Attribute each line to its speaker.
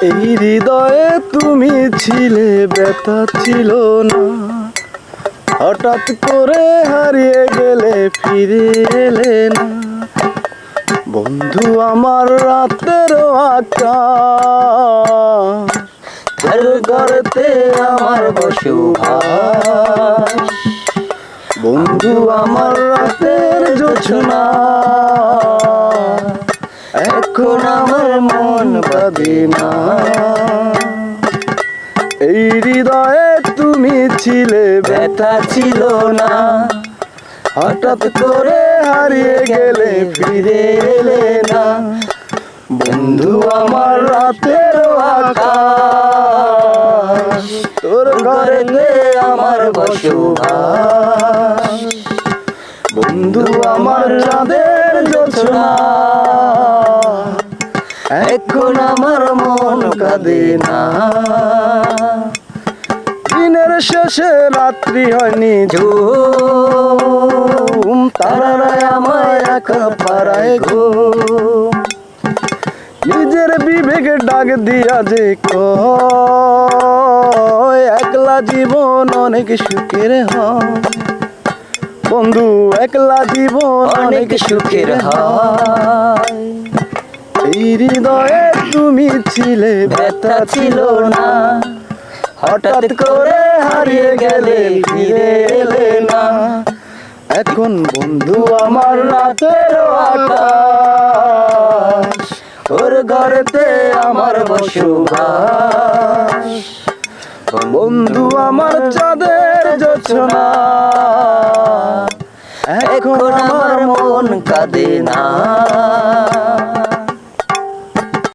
Speaker 1: এই হৃদয়ে তুমি ছিলে, ব্যথা ছিল না। হঠাৎ করে হারিয়ে গেলে, ফিরে এলে না। বন্ধু আমার রাতের আকাশ,
Speaker 2: তোর ঘরেতে আমার বসবাস।
Speaker 1: বন্ধু আমার রাতের জোছনা,
Speaker 2: এখন আমার মন বাঁধে না।
Speaker 1: এই হৃদয়ে তুমি ছিলে,
Speaker 2: ব্যথা ছিল না।
Speaker 1: হঠাৎ করে হারিয়ে গেলে, ফিরে এলে না। বন্ধু আমার রাতের আকাশ, তোর ঘরেতে আমার বসবাস। বন্ধু আমার চাঁদের জোছনা,
Speaker 2: এখন আমার মন কাঁদে না।
Speaker 1: দিনের শেষে রাত্রি হয়নি ঝুম, তারারায় আমায় একা পাড়ায় ঘুম। নিজের বিবেকে ডাক দিয়া যে কয়, একলা জীবন অনেক সুখের হয়। বন্ধু একলা জীবন
Speaker 2: অনেক সুখের হয়।
Speaker 1: এই হৃদয়ে তুমি ছিলে,
Speaker 2: ব্যথা ছিল না। হঠাৎ করে হারিয়ে গেলে, ফিরে এলে না।
Speaker 1: এখন বন্ধু আমার রাতের আকাশ,
Speaker 2: ওর ঘরেতে আমার বসবাস।
Speaker 1: বন্ধু আমার চাঁদের জোছনা,
Speaker 2: এখন আমার মন কাঁদে না।